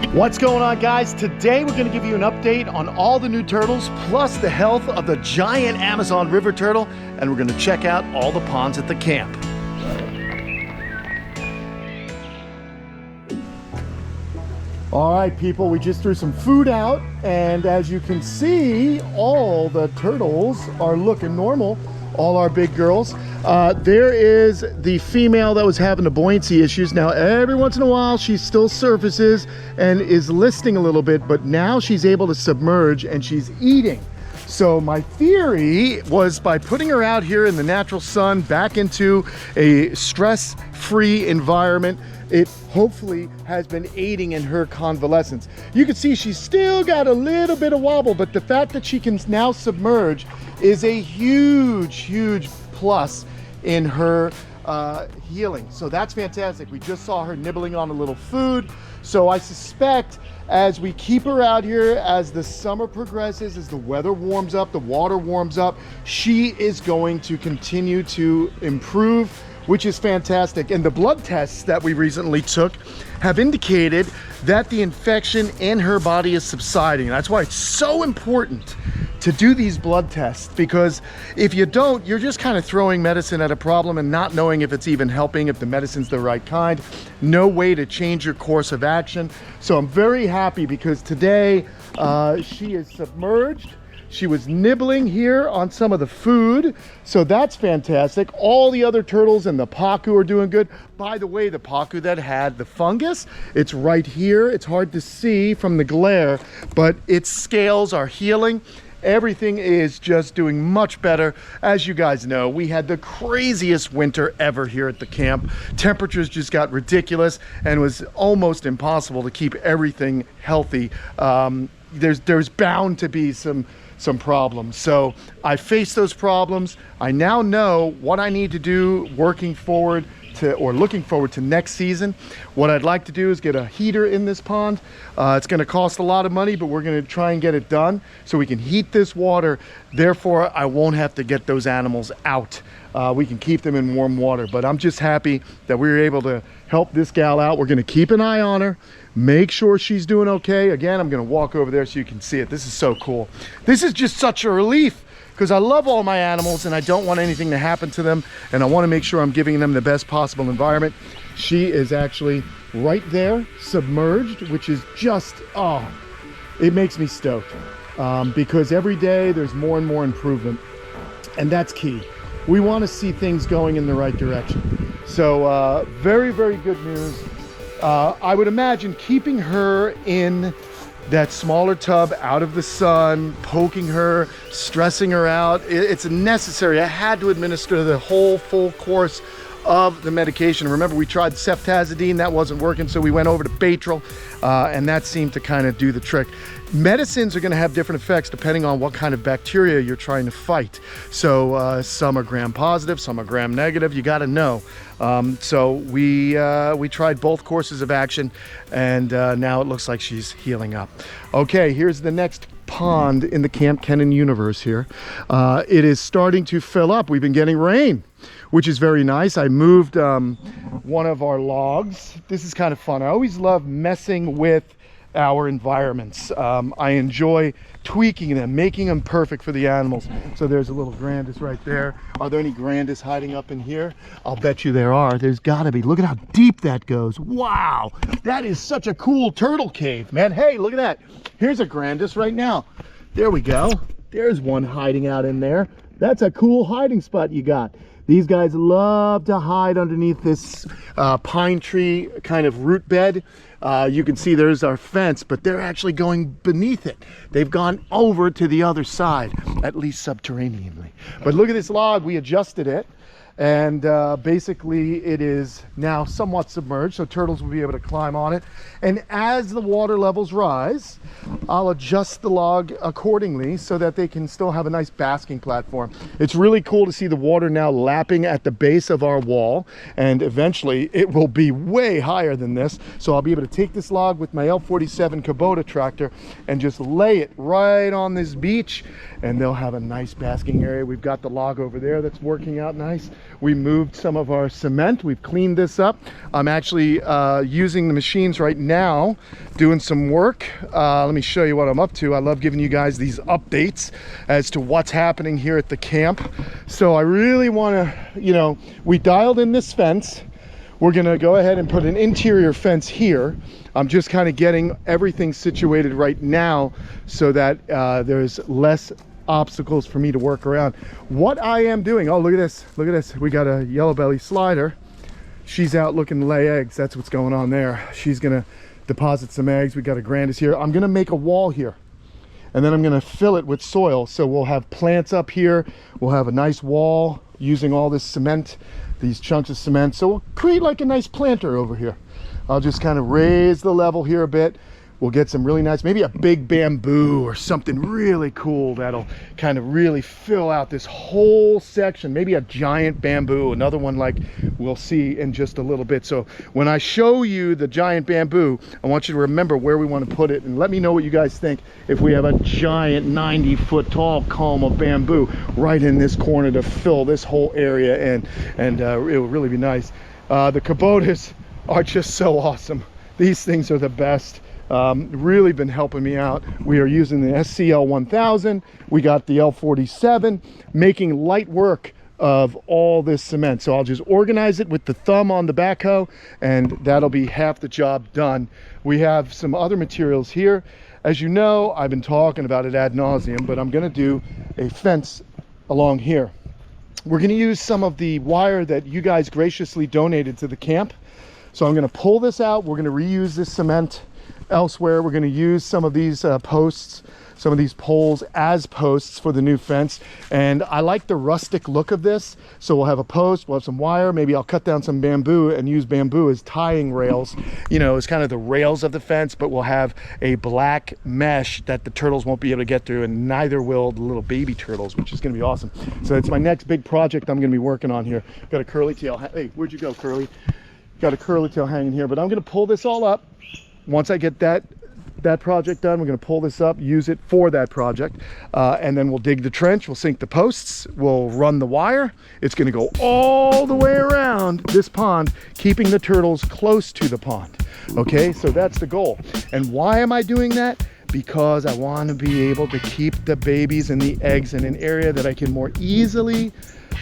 What's going on, guys? Today we're going to give you an update on all the new turtles, plus the health of the giant Amazon river turtle, and we're going to check out all the ponds at the camp. All right, people, we just threw some food out, and as you can see, all the turtles are looking normal, all our big girls. There is the female that was having the buoyancy issues. Now, every once in a while, she still surfaces and is listing a little bit, but now she's able to submerge and she's eating. So my theory was, by putting her out here in the natural sun, back into a stress-free environment, it hopefully has been aiding in her convalescence. You can see she's still got a little bit of wobble, but the fact that she can now submerge is a huge plus in her healing. So that's fantastic. We just saw her nibbling on a little food. So I suspect as we keep her out here, as the summer progresses, as the weather warms up, the water warms up, she is going to continue to improve, which is fantastic. And the blood tests that we recently took have indicated that the infection in her body is subsiding. That's why it's so important to do these blood tests, because if you don't, you're just kind of throwing medicine at a problem and not knowing if it's even helping, if the medicine's the right kind. No way to change your course of action. So I'm very happy because today she is submerged. She was nibbling here on some of the food, so that's fantastic. All the other turtles and the pacu are doing good. By the way, the pacu that had the fungus, it's right here. It's hard to see from the glare, but its scales are healing. Everything is just doing much better. As you guys know, we had the craziest winter ever here at the camp. Temperatures just got ridiculous and it was almost impossible to keep everything healthy. There's bound to be some problems. So I faced those problems. I now know what I need to do looking forward to next season. What I'd like to do is get a heater in this pond. It's going to cost a lot of money, but we're going to try and get it done so we can heat this water. Therefore, I won't have to get those animals out. We can keep them in warm water. But I'm just happy that we were able to help this gal out. We're going to keep an eye on her, make sure she's doing okay. Again, I'm going to walk over there so you can see it. This is so cool. This is just such a relief, because I love all my animals and I don't want anything to happen to them, and I want to make sure I'm giving them the best possible environment. She is actually right there, submerged, which is just, oh, it makes me stoked, because every day there's more and more improvement, and that's key. We want to see things going in the right direction. So very good news. I would imagine keeping her in that smaller tub out of the sun, poking her, stressing her out, it's necessary. I had to administer the whole full course of the medication. Remember, we tried ceftazidime, that wasn't working, so we went over to Baytril, and that seemed to kind of do the trick. Medicines are going to have different effects depending on what kind of bacteria you're trying to fight. So some are gram positive, some are gram negative. You got to know. So we tried both courses of action, and now it looks like she's healing up. Okay, here's the next pond in the Kamp Kenan universe here. It is starting to fill up. We've been getting rain, which is very nice. I moved one of our logs. This is kind of fun. I always love messing with our environments. I enjoy tweaking them, making them perfect for the animals. So there's a little grandis right there. Are there any grandis hiding up in here? I'll bet you there are. There's gotta be. Look at how deep that goes. Wow, that is such a cool turtle cave, man. Hey, look at that. Here's a grandis right now. There we go. There's one hiding out in there. That's a cool hiding spot you got. These guys love to hide underneath this pine tree kind of root bed. You can see there's our fence, but they're actually going beneath it. They've gone over to the other side, at least subterraneanly. But look at this log, we adjusted it. And basically it is now somewhat submerged, so turtles will be able to climb on it. And as the water levels rise, I'll adjust the log accordingly so that they can still have a nice basking platform. It's really cool to see the water now lapping at the base of our wall, and eventually it will be way higher than this. So I'll be able to take this log with my L47 Kubota tractor and just lay it right on this beach, and they'll have a nice basking area. We've got the log over there that's working out nice. We moved some of our cement. We've cleaned this up. I'm actually using the machines right now, doing some work. Let me show you what I'm up to. I love giving you guys these updates as to what's happening here at the camp. So I really want to, you know, we dialed in this fence. We're going to go ahead and put an interior fence here. I'm just kind of getting everything situated right now so that there's less obstacles for me to work around. What I am doing, oh, look at this. Look at this. We got a yellow belly slider. She's out looking to lay eggs. That's what's going on there. She's going to deposit some eggs. We got a Grandis here. I'm going to make a wall here, and then I'm going to fill it with soil. So we'll have plants up here. We'll have a nice wall using all this cement, these chunks of cement. So we'll create like a nice planter over here. I'll just kind of raise the level here a bit. We'll get some really nice, maybe a big bamboo or something really cool that'll kind of really fill out this whole section. Maybe a giant bamboo, another one like we'll see in just a little bit. So when I show you the giant bamboo, I want you to remember where we want to put it, and let me know what you guys think if we have a giant 90-foot tall column of bamboo right in this corner to fill this whole area in, and it will really be nice. The Kubotas are just so awesome. These things are the best. Really been helping me out. We are using the SCL 1000. We got the L47, making light work of all this cement. So I'll just organize it with the thumb on the backhoe, and that'll be half the job done. We have some other materials here. As you know, I've been talking about it ad nauseum, but I'm going to do a fence along here. We're going to use some of the wire that you guys graciously donated to the camp. So I'm going to pull this out. We're going to reuse this cement elsewhere. We're going to use some of these posts, some of these poles as posts for the new fence. And I like the rustic look of this. So we'll have a post, we'll have some wire, maybe I'll cut down some bamboo and use bamboo as tying rails, you know, as kind of the rails of the fence, but we'll have a black mesh that the turtles won't be able to get through, and neither will the little baby turtles, which is going to be awesome. So it's my next big project I'm going to be working on here. Got a curly tail. Hey, where'd you go, Curly? Got a curly tail hanging here, but I'm going to pull this all up. Once I get that project done, we're going to pull this up, use it for that project, and then we'll dig the trench, we'll sink the posts, we'll run the wire. It's going to go all the way around this pond, keeping the turtles close to the pond. Okay, so that's the goal. And why am I doing that? Because I want to be able to keep the babies and the eggs in an area that I can more easily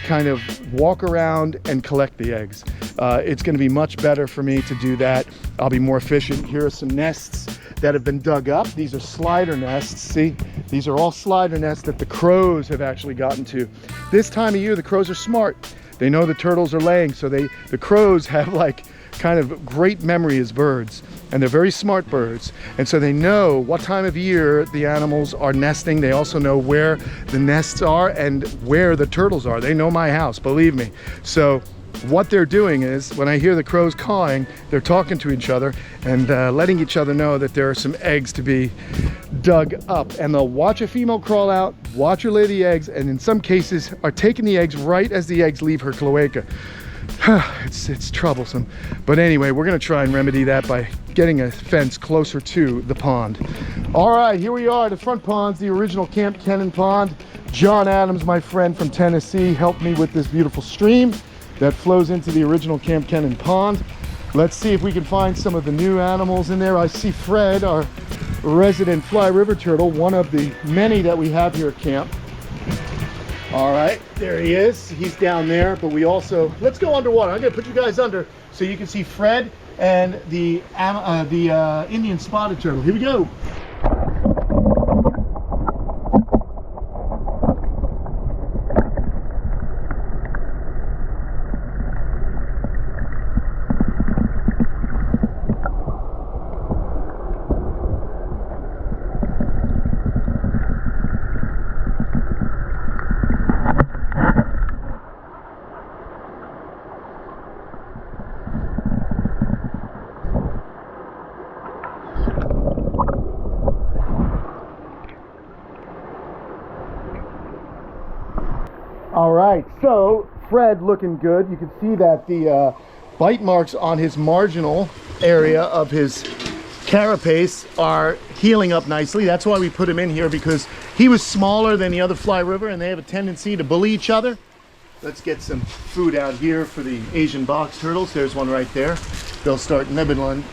kind of walk around and collect the eggs. It's going to be much better for me to do that. I'll be more efficient. Here are some nests that have been dug up. These are slider nests. See, these are all slider nests that the crows have actually gotten to. This time of year, the crows are smart. They know the turtles are laying, so the crows have like kind of great memory as birds, and they're very smart birds, and so they know what time of year the animals are nesting. They also know where the nests are and where the turtles are. They know my house, believe me. So what they're doing is, when I hear the crows cawing, they're talking to each other and letting each other know that there are some eggs to be dug up, and they'll watch a female crawl out, watch her lay the eggs, and in some cases are taking the eggs right as the eggs leave her cloaca. It's troublesome, but anyway, we're going to try and remedy that by getting a fence closer to the pond. All right, here we are. The front pond's the original Kamp Kenan pond. John Adams, my friend from Tennessee, helped me with this beautiful stream that flows into the original Kamp Kenan pond. Let's see if we can find some of the new animals in there. I see Fred, our resident Fly River turtle, one of the many that we have here at camp. All right, there he is. He's down there, but we also, let's go underwater. I'm gonna put you guys under so you can see Fred and the Indian spotted turtle. Here we go. All right, so Fred looking good. You can see that the bite marks on his marginal area of his carapace are healing up nicely. That's why we put him in here, because he was smaller than the other Fly River and they have a tendency to bully each other. let's get some food out here for the Asian box turtles. There's one right there. They'll start nibbling.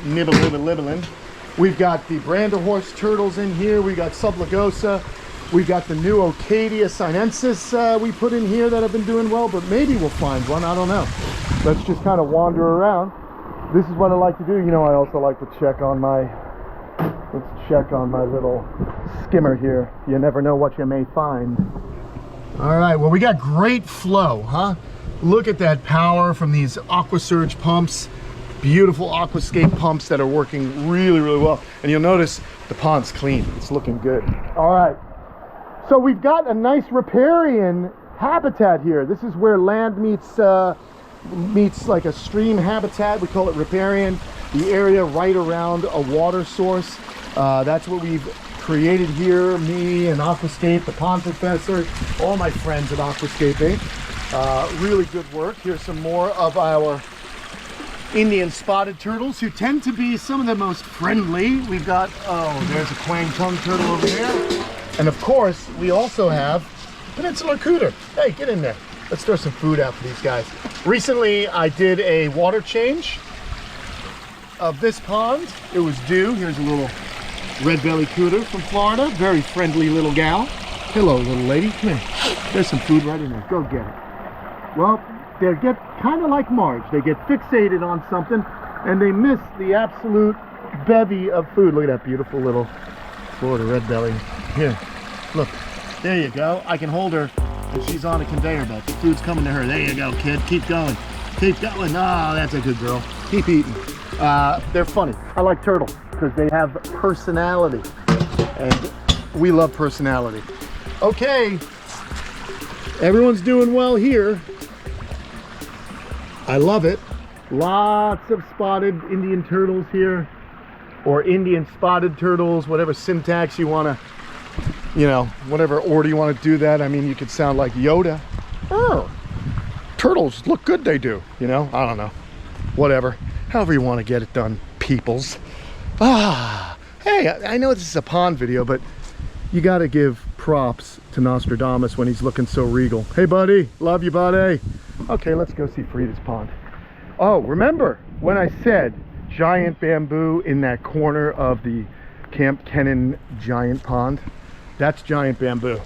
We've got the Brander horse turtles in here. We got Sublagosa. We got the new Ocadia sinensis we put in here that have been doing well, but maybe we'll find one. I don't know. Let's just kind of wander around. This is what I like to do. You know, I also like to check on my, let's check on my little skimmer here. You never know what you may find. All right, well, we got great flow, huh? Look at that power from these AquaSurge pumps. Beautiful aquascape pumps that are working really, really well. And you'll notice the pond's clean. It's looking good. All right. So we've got a nice riparian habitat here. This is where land meets like a stream habitat. We call it riparian. The area right around a water source. That's what we've created here. Me and Aquascape, the pond professor, all my friends at Aquascaping. Really good work. Here's some more of our Indian spotted turtles, who tend to be some of the most friendly. We've got, oh, there's a quang tongue turtle over there. And of course, we also have peninsular cooter. Hey, get in there. Let's throw some food out for these guys. Recently, I did a water change of this pond. It was due. Here's a little red-bellied cooter from Florida. Very friendly little gal. Hello, little lady. Come here. There's some food right in there. Go get it. Well, they get kind of like Marge. They get fixated on something, and they miss the absolute bevy of food. Look at that beautiful little Florida red belly. Here, look. There you go. I can hold her, and she's on a conveyor belt. The food's coming to her. There you go, kid. Keep going. Keep going. Oh, that's a good girl. Keep eating. They're funny. I like turtles because they have personality, and we love personality. Okay, everyone's doing well here. I love it. Lots of spotted Indian turtles here, or Indian spotted turtles, whatever syntax you want to, you know, whatever order you want to do that. I mean, you could sound like Yoda. Oh, turtles look good, they do. You know, I don't know. Whatever. However you want to get it done, peoples. Hey, I know this is a pond video, but you got to give props to Nostradamus when he's looking so regal. Hey, buddy. Love you, buddy. Okay, let's go see Frida's pond. Oh, remember when I said giant bamboo in that corner of the Kamp Kenan giant pond? That's giant bamboo.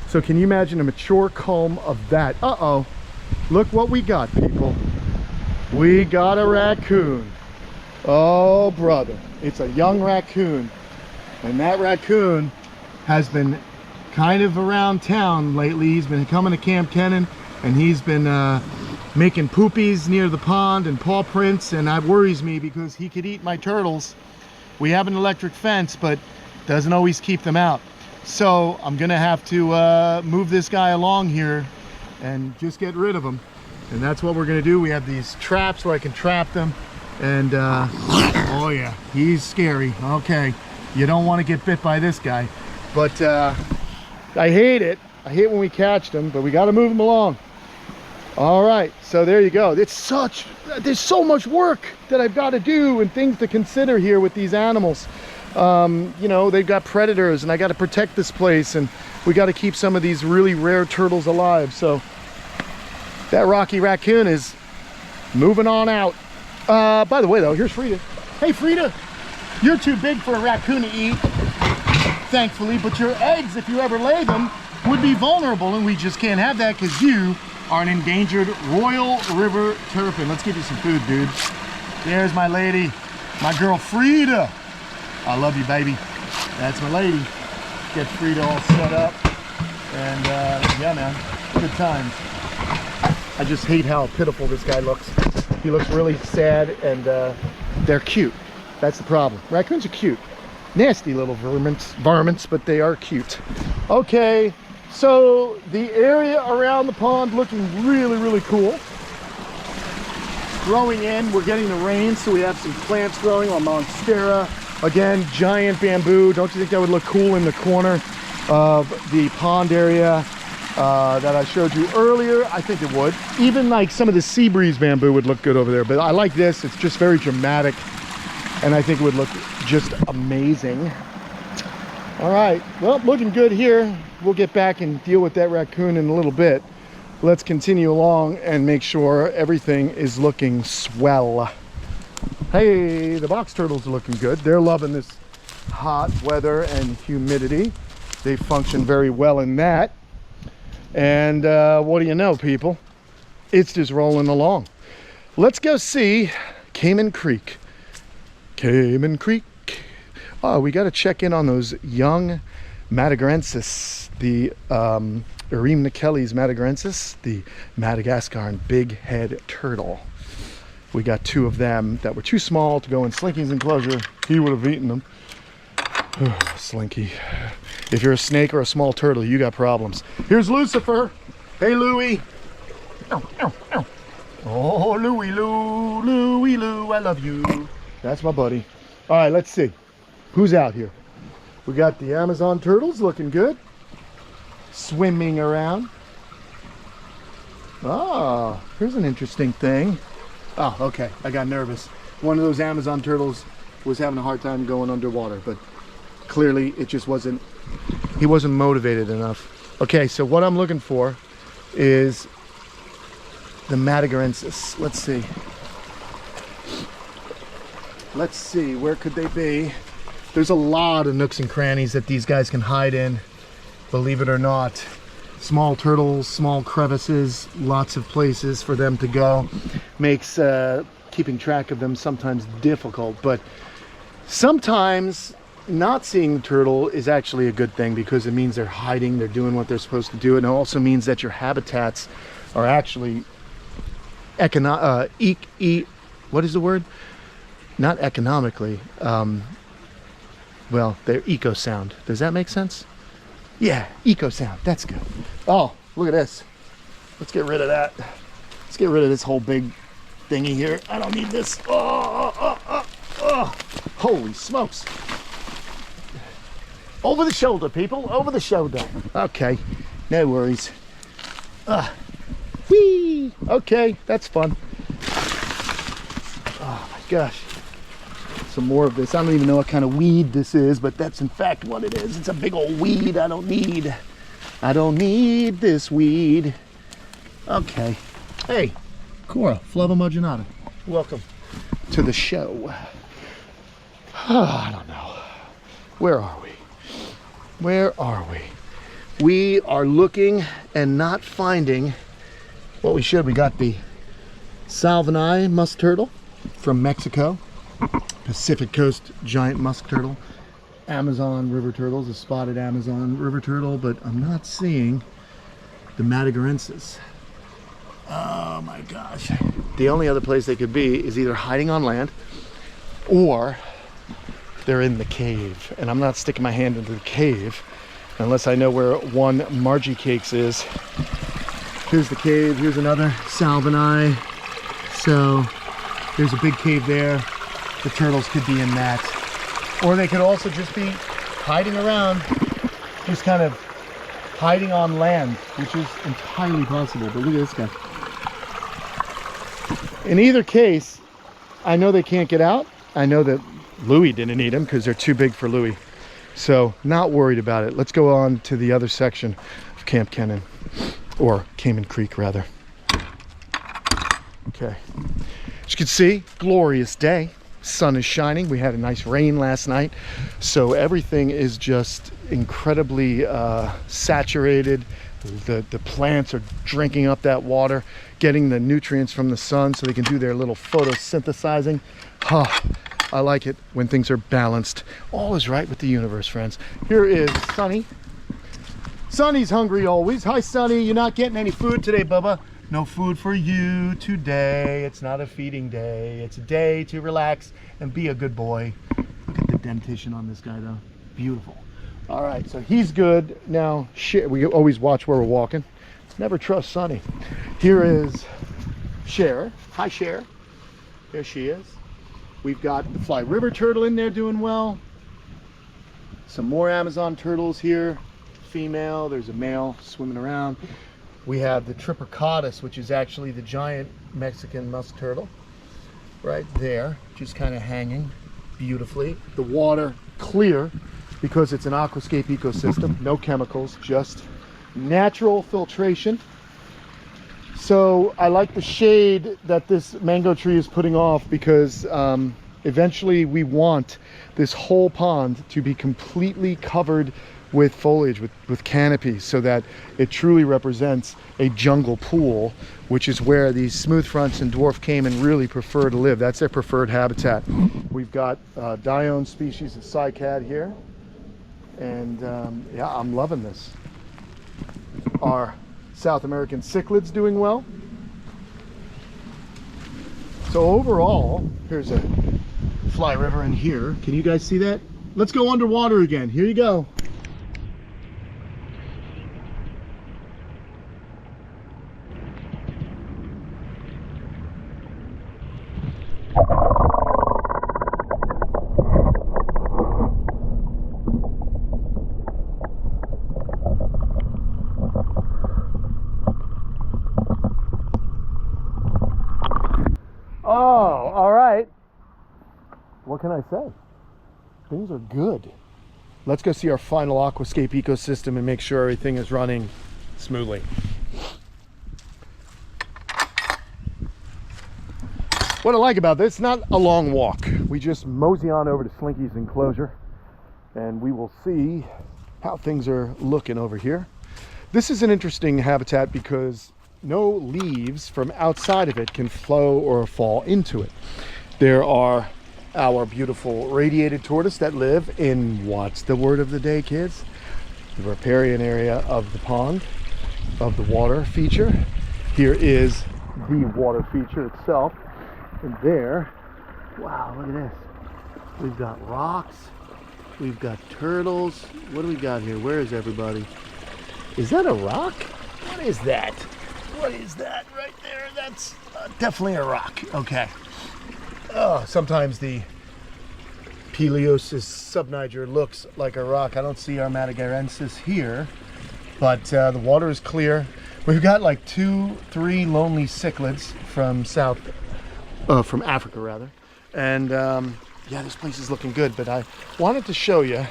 So can you imagine a mature culm of that? Uh-oh. Look what we got, people. We got a raccoon. Oh, brother. It's a young raccoon. And that raccoon has been kind of around town lately. He's been coming to Kamp Kenan, and he's been making poopies near the pond and paw prints, and that worries me because he could eat my turtles. We have an electric fence, but doesn't always keep them out. So I'm gonna have to move this guy along here and just get rid of him. And that's what we're gonna do. We have these traps where I can trap them. And oh yeah, he's scary. Okay, you don't want to get bit by this guy. But I hate it. I hate when we catch them, but we got to move them along. All right, so there you go. There's so much work that I've got to do and things to consider here with these animals. You know, they've got predators, and I got to protect this place, and we got to keep some of these really rare turtles alive. So that Rocky Raccoon is moving on out. By the way, though, here's Frida. Hey, Frida, you're too big for a raccoon to eat, thankfully, but your eggs, if you ever lay them, would be vulnerable, and we just can't have that because you are an endangered Royal River turpin. Let's give you some food, dude. There's my lady, my girl Frida. I love you, baby. That's my lady. Get Frida all set up, and yeah, man, good times. I just hate how pitiful this guy looks. He looks really sad, and they're cute. That's the problem. Raccoons are cute. Nasty little varmints, but they are cute. Okay, so the area around the pond looking really, really cool. Growing in, we're getting the rain, so we have some plants growing on Monstera. Again, giant bamboo. Don't you think that would look cool in the corner of the pond area that I showed you earlier? I think it would. Even like some of the sea breeze bamboo would look good over there, but I like this. It's just very dramatic, and I think it would look just amazing. All right, well, looking good here. We'll get back and deal with that raccoon in a little bit. let's continue along and make sure everything is looking swell. Hey, the box turtles are looking good. They're loving this hot weather and humidity. They function very well in that. And what do you know, people? It's just rolling along. Let's go see Cayman Creek. Cayman Creek. Oh, we got to check in on those young Madagascarensis, the Erimnacheles madagascarensis, the Madagascar big head turtle. We got 2 of them that were too small to go in Slinky's enclosure. He would have eaten them. Oh, Slinky. If you're a snake or a small turtle, you got problems. Here's Lucifer. Hey, Louie. Ow, ow, ow. Oh, Louie, Lou, I love you. That's my buddy. All right, let's see. Who's out here? We got the Amazon turtles looking good. Swimming around. Ah, here's an interesting thing. Oh, okay, I got nervous. One of those Amazon turtles was having a hard time going underwater, but clearly it just wasn't, he wasn't motivated enough. Okay, so what I'm looking for is the Madagascarensis. Let's see. Let's see, where could they be? There's a lot of nooks and crannies that these guys can hide in, believe it or not. Small turtles, small crevices, lots of places for them to go. Makes keeping track of them sometimes difficult, but sometimes not seeing the turtle is actually a good thing because it means they're hiding, they're doing what they're supposed to do, and it also means that your habitats are actually what is the word? Not economically, well, they're eco-sound. Does that make sense? Yeah, eco-sound, that's good. Oh, look at this. Let's get rid of that. Let's get rid of this whole big thingy here. I don't need this. Oh. Holy smokes. Over the shoulder, people, over the shoulder. Okay, no worries. Whee! Okay, that's fun. Oh my gosh. Some more of this. I don't even know what kind of weed this is, but that's in fact what it is. It's a big old weed I don't need this weed. Okay. Hey, Cora, Flava Marginata. Welcome to the show. I don't know. Where are we? Where are we? We are looking and not finding what we should. We got the Salvini musk turtle from Mexico. Pacific Coast giant musk turtle, Amazon river turtles, a spotted Amazon river turtle, but I'm not seeing the Madagascarensis. Oh my gosh. The only other place they could be is either hiding on land or they're in the cave. And I'm not sticking my hand into the cave unless I know where one Margie Cakes is. Here's the cave, here's another Salvini. So there's a big cave there. The turtles could be in that. Or they could also just be hiding around, just kind of hiding on land, which is entirely possible. But look at this guy. In either case, I know they can't get out. I know that Louie didn't eat them because they're too big for Louie. So not worried about it. Let's go on to the other section of Kamp Kenan, or Cayman Creek rather. Okay. As you can see, glorious day. Sun is shining. We had a nice rain last night, so everything is just incredibly saturated. The plants are drinking up that water, getting the nutrients from the sun so they can do their little photosynthesizing. I like it when things are balanced. All is right with the universe, friends. Here is Sunny. Sunny's hungry always. Hi, Sunny. You're not getting any food today, Bubba. No food for you today. It's not a feeding day. It's a day to relax and be a good boy. Look at the dentition on this guy, though. Beautiful. All right, so he's good. Now, we always watch where we're walking. Never trust Sunny. Here is Cher. Hi, Cher. There she is. We've got the Fly River turtle in there doing well. Some more Amazon turtles here. Female. There's a male swimming around. We have the Triprocodus, which is actually the giant Mexican musk turtle, right there, just kind of hanging beautifully. The water clear because it's an aquascape ecosystem, no chemicals, just natural filtration. So I like the shade that this mango tree is putting off because eventually we want this whole pond to be completely covered with foliage, with canopies, so that it truly represents a jungle pool, which is where these smooth fronts and dwarf caiman really prefer to live. That's their preferred habitat. We've got Dione species of cycad here, and yeah, I'm loving this. Our South American cichlids doing well. So overall, here's a fly river in here. Can you guys see that? Let's go underwater again. Here you go. Oh, all right. What can I say? Things are good. Let's go see our final aquascape ecosystem and make sure everything is running smoothly. What I like about this, it's not a long walk. We just mosey on over to Slinky's enclosure and we will see how things are looking over here. This is an interesting habitat because no leaves from outside of it can flow or fall into it. There are our beautiful radiated tortoise that live in, what's the word of the day, kids? The riparian area of the pond, of the water feature. Here is the water feature itself. And there, wow, look at this. We've got rocks, we've got turtles. What do we got here? Where is everybody? Is that a rock? What is that? What is that right there? That's definitely a rock. Okay. Oh, sometimes the Peleosis subniger looks like a rock. I don't see our Madagascarensis here, but the water is clear. We've got like 2-3 lonely cichlids from from Africa rather. And yeah, this place is looking good, but I wanted to show you.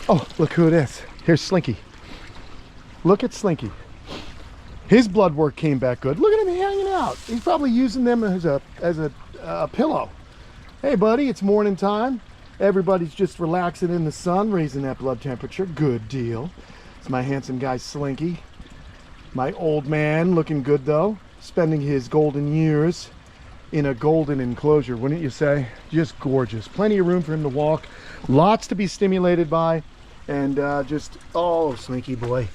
Oh, look who it is. Here's Slinky. Look at Slinky. His blood work came back good. Look at him hanging out. He's probably using them as a pillow. Hey buddy, it's morning time. Everybody's just relaxing in the sun, raising that blood temperature. Good deal. It's my handsome guy Slinky. My old man, looking good though, spending his golden years in a golden enclosure, wouldn't you say? Just gorgeous. Plenty of room for him to walk. Lots to be stimulated by. And just, oh, Slinky boy.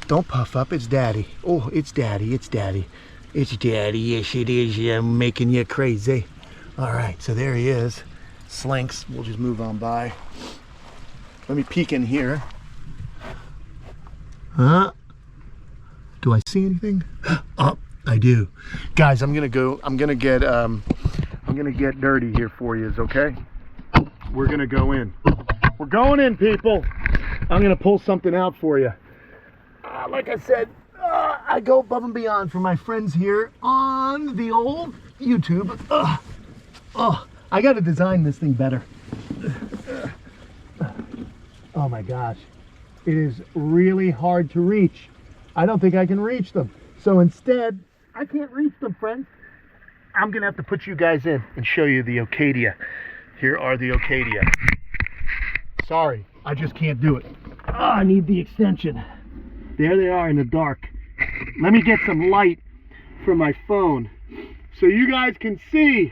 Don't puff up, it's daddy. Oh, it's daddy, it's daddy. It's daddy, yes it is. I'm making you crazy. All right, so there he is. Slinks, we'll just move on by. Let me peek in here. Huh? Do I see anything? Oh, I do. Guys, I'm gonna get dirty here for you, okay? We're gonna go in. We're going in, people. I'm gonna pull something out for you. Like I said, I go above and beyond for my friends here on the old YouTube. I got to design this thing better. Oh my gosh. It is really hard to reach. I don't think I can reach them. So instead, I can't reach them, friends. I'm going to have to put you guys in and show you the Ocadia. Here are the Ocadia. Sorry, I just can't do it. I need the extension. There they are in the dark. Let me get some light from my phone so you guys can see.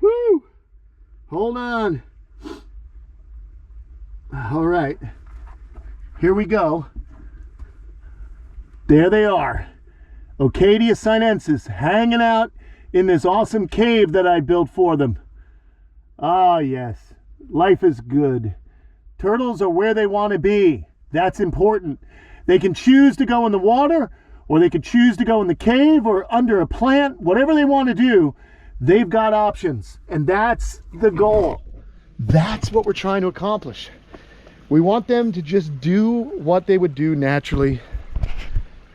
Woo! Hold on. All right. Here we go. There they are. Ocadia sinensis hanging out in this awesome cave that I built for them. Ah, yes. Life is good. Turtles are where they want to be. That's important. They can choose to go in the water, or they could choose to go in the cave or under a plant. Whatever they want to do, they've got options. And that's the goal. That's what we're trying to accomplish. We want them to just do what they would do naturally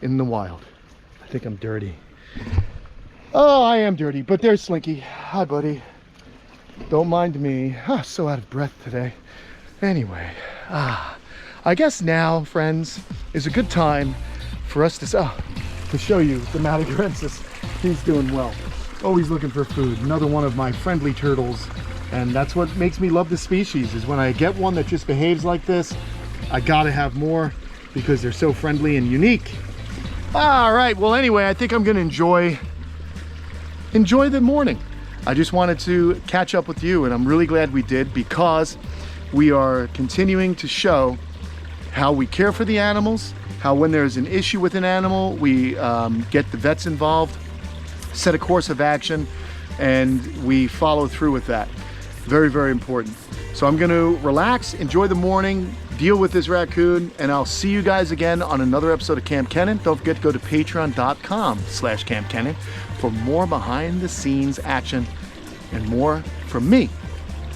in the wild. I think I'm dirty. Oh, I am dirty, but there's Slinky. Hi, buddy. Don't mind me. So out of breath today. Anyway, I guess now, friends, is a good time for us to to show you the Madagascar. He's doing well. Always looking for food. Another one of my friendly turtles. And that's what makes me love the species, is when I get one that just behaves like this, I gotta have more because they're so friendly and unique. All right, well anyway, I think I'm gonna enjoy the morning. I just wanted to catch up with you, and I'm really glad we did, because we are continuing to show how we care for the animals, how when there's an issue with an animal, we get the vets involved, set a course of action, and we follow through with that. Very, very important. So I'm gonna relax, enjoy the morning, deal with this raccoon, and I'll see you guys again on another episode of Kamp Kenan. Don't forget to go to patreon.com/Kamp Kenan for more behind the scenes action and more from me,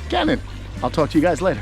Kenan. I'll talk to you guys later.